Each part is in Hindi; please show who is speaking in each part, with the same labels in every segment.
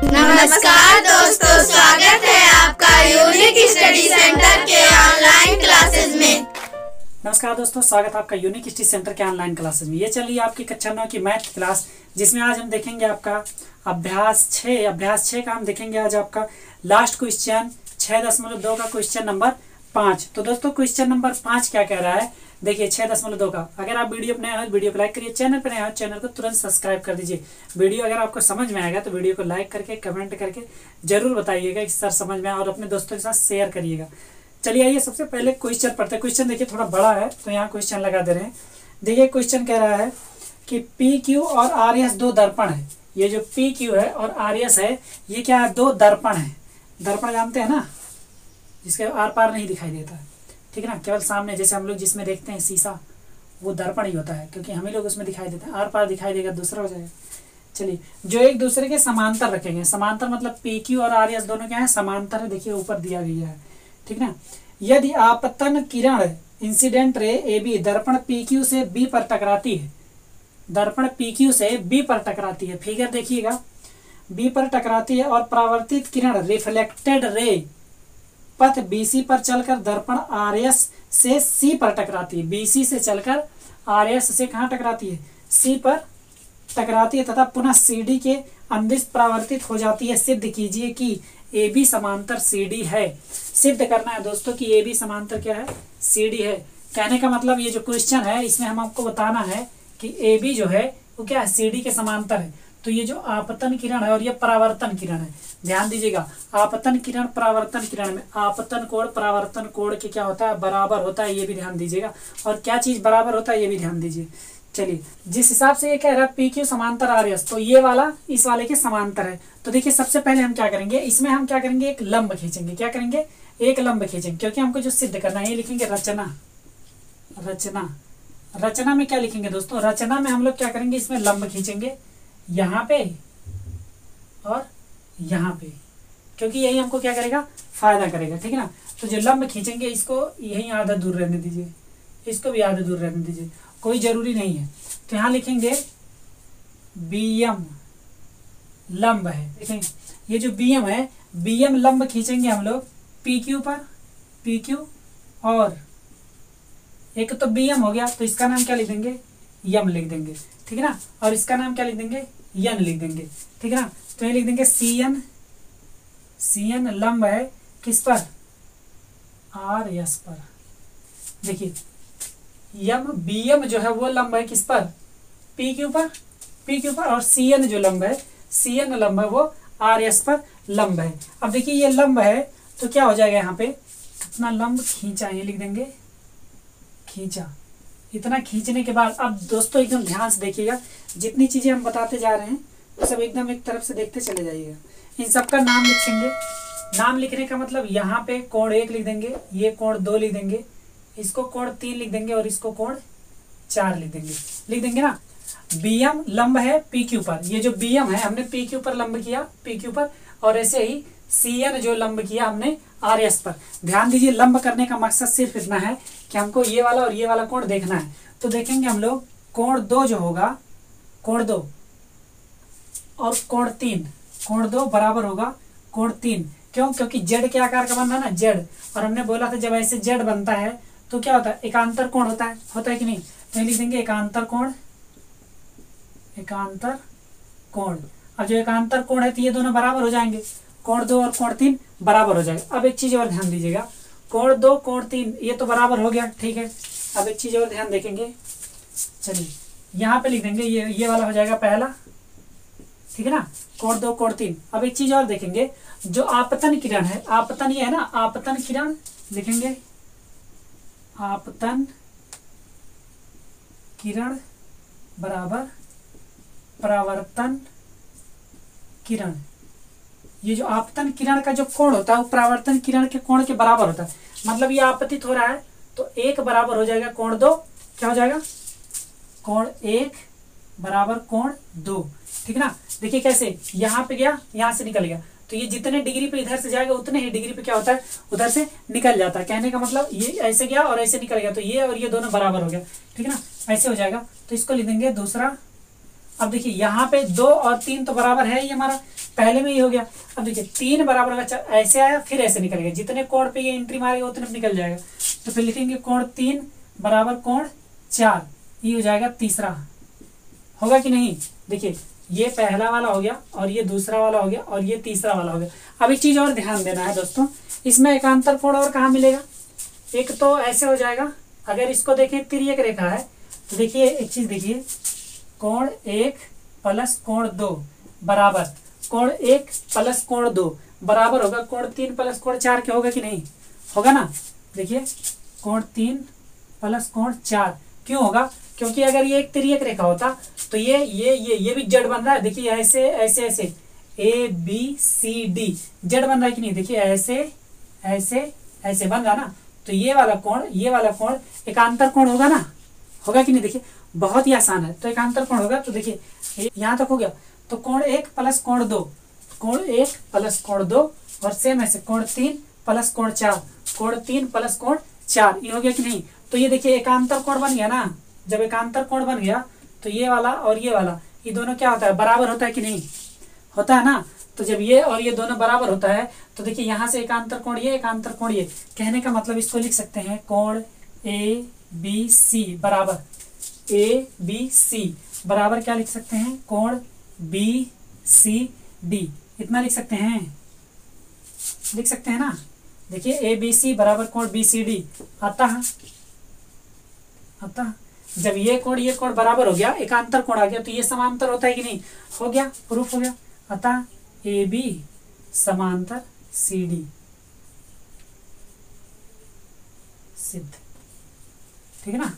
Speaker 1: नमस्कार दोस्तों, स्वागत है आपका यूनिक स्टडी सेंटर के ऑनलाइन क्लासेस में।
Speaker 2: नमस्कार दोस्तों, स्वागत है आपका यूनिक स्टडी सेंटर के ऑनलाइन क्लासेस में। ये चलिए आपकी कक्षा 9 की मैथ क्लास, जिसमें आज हम देखेंगे आपका अभ्यास 6 का हम देखेंगे आज आपका लास्ट क्वेश्चन 6.2 का क्वेश्चन नंबर 5। तो दोस्तों क्वेश्चन नंबर 5 क्या कह रहा है, देखिए 6.2 का। अगर आप वीडियो अपने आए वीडियो को लाइक करिए, चैनल पर नए हो चैनल को तुरंत सब्सक्राइब कर दीजिए। वीडियो अगर आपको समझ में आएगा तो वीडियो को लाइक करके कमेंट करके जरूर बताइएगा कि सर समझ में आया, और अपने दोस्तों के साथ शेयर करिएगा। चलिए आइए सबसे पहले क्वेश्चन पढ़ते हैं। क्वेश्चन देखिए थोड़ा बड़ा है तो यहाँ क्वेश्चन लगा दे रहे हैं। देखिए क्वेश्चन कह रहा है कि पी क्यू और आर एस दो दर्पण है। ये जो पी क्यू है और आर एस है ये क्या है, दो दर्पण है। दर्पण जानते हैं ना, जिसके आर पार नहीं दिखाई देता है, ठीक है ना, केवल सामने। जैसे हम लोग जिसमें देखते हैं शीशा, वो दर्पण ही होता है, क्योंकि हम ही लोग उसमें दिखाई देते हैं। आर पार दिखाई देगा दूसरा हो जाएगा। चलिए, जो एक दूसरे के समांतर रखेंगे, समांतर मतलब पी क्यू और आर एस दोनों क्या है, समांतर है। देखिए ऊपर दिया गया है, ठीक ना। यदि आपतन किरण इंसिडेंट रे ए बी दर्पण पी क्यू से बी पर टकराती है, दर्पण पी क्यू से बी पर टकराती है, फिगर देखिएगा, बी पर टकराती है, और परावर्तित किरण रिफ्लेक्टेड रे पथ बीसी पर चलकर दर्पण आर एस से सी पर टकराती है। बीसी से चलकर आर एस से कहाँ टकराती है, सी पर टकराती है, तथा पुनः सीडी के अंदिश परावर्तित हो जाती है। सिद्ध कीजिए कि ए बी समांतर सी डी है। सिद्ध करना है दोस्तों कि ए बी समांतर क्या है, सी डी है। कहने का मतलब ये जो क्वेश्चन है इसमें हम आपको बताना है कि ए बी जो है वो क्या है, सी डी के समांतर है। तो ये जो आपतन किरण है और ये परावर्तन किरण है, ध्यान दीजिएगा। आपतन किरण परावर्तन किरण में आपतन कोण परावर्तन कोण के क्या होता है, बराबर होता है, ये भी ध्यान दीजिएगा। और क्या चीज बराबर होता है ये भी ध्यान दीजिए। चलिए, जिस हिसाब से ये कह रहा है पी क्यू समांतर आर एस, तो ये वाला इस वाले के समांतर है। तो देखिए सबसे पहले हम क्या करेंगे, इसमें हम क्या करेंगे, एक लंब खींचेंगे। क्या करेंगे, एक लंब खींचेंगे, क्योंकि हमको जो सिद्ध करना है ये लिखेंगे रचना। रचना, रचना में क्या लिखेंगे दोस्तों, रचना में हम लोग क्या करेंगे, इसमें लंब खींचेंगे यहाँ पे और यहाँ पे, क्योंकि यही हमको क्या करेगा, फायदा करेगा, ठीक है ना। तो जो लंब खींचेंगे इसको यही आधा दूर रहने दीजिए, इसको भी आधा दूर रहने दीजिए, कोई जरूरी नहीं है। तो यहाँ लिखेंगे बी एम लंब है। देखेंगे ये जो बी एम है, बी एम लंब खींचेंगे हम लोग पी क्यू पर, पी क्यू, और एक तो बी एम हो गया तो इसका नाम क्या लिख देंगे, यम लिख देंगे, ठीक है ना। और इसका नाम क्या लिख देंगे, यन लिख देंगे, ठीक है ना। तो ये लिख देंगे सी एन, सी एन लंब है किस पर, आर एस पर। देखिए यम बी एम जो है वो लंब है किस पर, पी क्यू पर, पी क्यू पर, और सी एन जो लंब है, सी एन लंब है वो आर एस पर लंब है। अब देखिए ये लंब है तो क्या हो जाएगा, यहाँ पे कितना लंब खींचा, ये लिख देंगे खींचा। इतना खींचने के बाद अब दोस्तों एकदम ध्यान से देखिएगा, जितनी चीजें हम बताते जा रहे हैं वो सब एकदम एक तरफ से देखते चले जाइएगा। इन सबका नाम लिखेंगे। नाम लिखने का मतलब यहाँ पे कोण 1 लिख देंगे, ये कोण 2 लिख देंगे, इसको कोण 3 लिख देंगे, और इसको कोण 4 लिख देंगे ना। बी एम लंब है पी क्यू पर, ये जो बी एम है हमने पी क्यू पर लंब किया, पी क्यू पर, और ऐसे ही सी एन जो लंब किया हमने आर एस पर। ध्यान दीजिए, लंब करने का मकसद सिर्फ इतना है कि हमको ये वाला और ये वाला कोण देखना है। तो देखेंगे हम लोग कोण 2 जो होगा, कोण 2 और कोण 3, कोण 2 बराबर होगा कोण 3। क्यों, क्योंकि जेड के आकार का बन रहा है ना, जेड। और हमने बोला था जब ऐसे जेड बनता है तो क्या होता है, एकांतर कोण होता है कि नहीं। तो लिख देंगे एकांतर कोण, एकांतर कोण। अब जो एकांतर कोण है तो ये दोनों बराबर हो जाएंगे, कोण 2 और कोण 3 बराबर हो जाएगा। अब एक चीज और ध्यान दीजिएगा, कोण 2 कोण 3 ये तो बराबर हो गया, ठीक है। अब एक चीज और ध्यान देखेंगे, चलिए यहाँ पे लिख देंगे ये वाला हो जाएगा पहला, ठीक है ना, कोण 2 कोण 3। अब एक चीज और देखेंगे, जो आपतन किरण है, आपतन ये है ना, आपतन किरण लिखेंगे, आपतन किरण बराबर परावर्तन किरण। ये जो आपतन किरण का जो कोण होता है वो परावर्तन किरण के कोण के बराबर होता है। मतलब ये आपतित हो रहा है तो 1 बराबर हो जाएगा कोण 2, क्या हो जाएगा, कोण 1 बराबर कोण 2, ठीक है ना। देखिए कैसे, यहाँ पे गया, यहाँ से निकल गया, तो ये जितने डिग्री पे इधर से जाएगा उतने ही डिग्री पे क्या होता है, उधर से निकल जाता है। कहने का मतलब ये ऐसे गया और ऐसे निकल गया, तो ये और ये दोनों बराबर हो गया, ठीक है ना, ऐसे हो जाएगा। तो इसको लिख देंगे दूसरा। अब देखिए यहाँ पे 2 और 3 तो बराबर है ही हमारा, पहले में ये हो गया। अब देखिए 3 बराबर होगा, ऐसे आया फिर ऐसे निकल गया, जितने कोण पे ये एंट्री मारेगा उतने निकल जाएगा। तो फिर लिखेंगे कोण 3 बराबर कोण 4, ये हो जाएगा तीसरा। होगा कि नहीं? देखिए ये पहला वाला हो गया और ये दूसरा वाला हो गया और ये तीसरा वाला हो गया। अब एक चीज और ध्यान देना है दोस्तों, इसमें एकांतर कोण और कहाँ मिलेगा? एक तो ऐसे हो जाएगा, अगर इसको देखें तिर्यक रेखा है तो देखिए एक चीज देखिए, कोण 1 प्लस कोण 2 बराबर कोण 1 प्लस कोण 2 बराबर होगा कोण 3 प्लस कोण 4 के। होगा कि नहीं? होगा ना। देखिए कोण 3 प्लस कोण 4 क्यों होगा? क्योंकि अगर ये एक तिर्यक रेखा होता तो ये भी जड़ बन रहा है। देखिए ऐसे ऐसे ऐसे ए बी सी डी जड़ बन रहा है कि नहीं? देखिए ऐसे ऐसे ऐसे बन रहा ना, तो ये वाला कोण एकांतर कोण होगा ना। होगा कि नहीं? देखिए बहुत ही आसान है। तो एकांतर कोण होगा, तो देखिए यहाँ तक हो गया। तो कोण 1 प्लस कोण 2, कोण 1 प्लस कोण 2 और सेम ऐसे कोण 3 प्लस कोण 4, कोण 3 प्लस कोण 4, ये हो गया कि नहीं? तो ये देखिए एकांतर कोण बन गया ना। जब एकांतर कोण बन गया तो ये वाला और ये वाला, ये दोनों क्या होता है? बराबर होता है कि नहीं? होता है ना। तो जब ये और ये दोनों बराबर होता है तो देखिए यहाँ से एकांतर कोण ये, एकांतर कोण ये। कहने का मतलब इसको लिख सकते हैं कोण ए बी सी बराबर, ए बी सी बराबर क्या लिख सकते हैं? कोण बी सी डी। इतना लिख सकते हैं, लिख सकते हैं ना। देखिए ए बी सी बराबर कोण बी सी डी। अतः जब ये कोण बराबर हो गया, एकांतर कोण आ गया, तो ये समांतर होता है कि नहीं? हो गया, प्रूफ हो गया। अतः ए बी समांतर सी डी सिद्ध। ठीक है ना।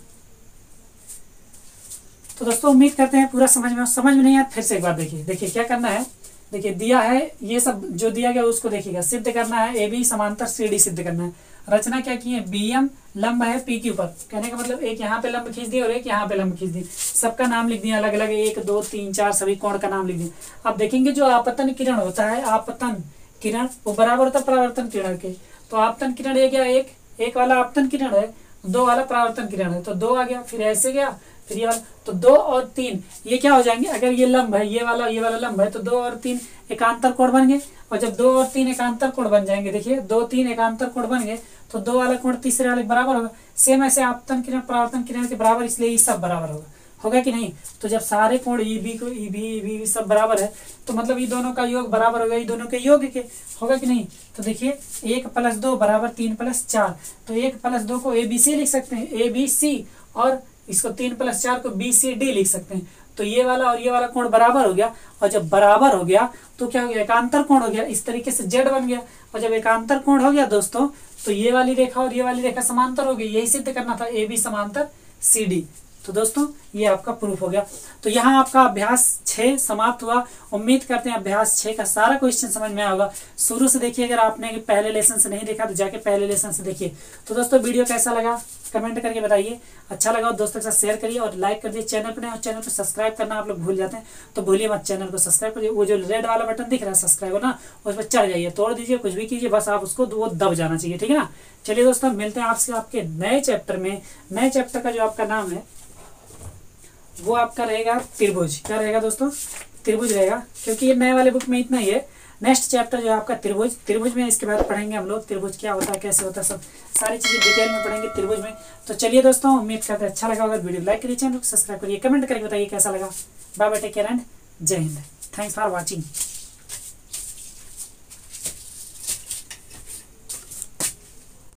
Speaker 2: तो दोस्तों उम्मीद करते हैं पूरा समझ में नहीं आया फिर से एक बार देखिए क्या करना है। देखिए दिया है, ये सब जो दिया गया उसको देखिएगा, सिद्ध करना है ए बी समांतर सी डी सिद्ध करना है। रचना क्या की है? बी एम लंब है पी के ऊपर। कहने का मतलब एक यहाँ पे लंब खींच दिए और एक यहाँ पे लंब खींच दिए, सबका नाम लिख दिया अलग अलग, 1 2 3 4 सभी कोण का नाम लिख दिया। अब देखेंगे जो आपतन किरण होता है, आपतन किरण वो बराबर होता है परावर्तन किरण के। तो आपतन किरण ये क्या? एक वाला आपतन किरण है, 2 वाला परावर्तन किरण है, तो 2 आ गया, फिर ऐसे गया, फिर ये वाला। तो 2 और 3 ये क्या हो जाएंगे? अगर ये लंब है, ये वाला लंब है, तो 2 और 3 एकांतर कोण बन गए। और जब 2 और 3 एकांतर कोण बन जाएंगे, देखिए 2 3 एकांतर कोण बन गए, तो 2 वाला कोण तीसरे वाले बराबर होगा। सेम ऐसे आपतन किरण परावर्तन किरण के बराबर, इसलिए ये सब बराबर होगा। होगा कि नहीं? तो जब सारे कोण ई बी सब बराबर है तो मतलब ये दोनों का योग बराबर होगा, ये दोनों के योग के। होगा कि नहीं? तो देखिए 1 + 2 बराबर 3 + 4, तो 1 + 2 को ए बी सी लिख सकते हैं, ए बी सी, और इसको 3 + 4 को बी सी डी लिख सकते हैं। तो ये वाला और ये वाला कोण बराबर हो गया, और जब बराबर हो गया तो क्या हो गया? एकांतर कोण हो गया। इस तरीके से जेड बन गया, और जब एकांतर कोण हो गया दोस्तों तो ये वाली रेखा और ये वाली रेखा समांतर हो गई। यही सिद्ध करना था, ए बी समांतर सी डी। तो दोस्तों ये आपका प्रूफ हो गया। तो यहाँ आपका अभ्यास 6 समाप्त हुआ। उम्मीद करते हैं अभ्यास 6 का सारा क्वेश्चन समझ में आया होगा। शुरू से देखिए, अगर आपने पहले लेसन से नहीं देखा तो जाके पहले लेसन से देखिए। तो दोस्तों वीडियो कैसा लगा कमेंट करके बताइए। अच्छा लगा तो दोस्तों के साथ शेयर करिए और लाइक कर दीजिए। चैनल पर नहीं और चैनल को सब्सक्राइब करना आप लोग भूल जाते हैं, तो भूलिए मत, चैनल को सब्सक्राइब करिए। वो जो रेड वाला बटन दिख रहा है सब्सक्राइब ना, उस पर चढ़ जाइए, तोड़ दीजिए, कुछ भी कीजिए, बस आप उसको वो दब जाना चाहिए। ठीक है ना। चलिए दोस्तों मिलते हैं आपसे आपके नए चैप्टर में। नए चैप्टर का जो आपका नाम है वो आपका रहेगा त्रिभुज। क्या रहेगा दोस्तों? त्रिभुज रहेगा, क्योंकि ये नए वाले बुक में इतना ही है। नेक्स्ट चैप्टर जो है आपका त्रिभुज में, इसके बाद पढ़ेंगे हम लोग त्रिभुज क्या होता है, कैसे होता है, सब सारी चीजें डिटेल में पढ़ेंगे त्रिभुज में। तो चलिए दोस्तों उम्मीद करते हैं अच्छा लगा होगा। वीडियो लाइक करिए, चैनल को सब्सक्राइब करिए, कमेंट करके बताइए कैसा लगा। Bye bye, take care and जय हिंद। Thanks for watching.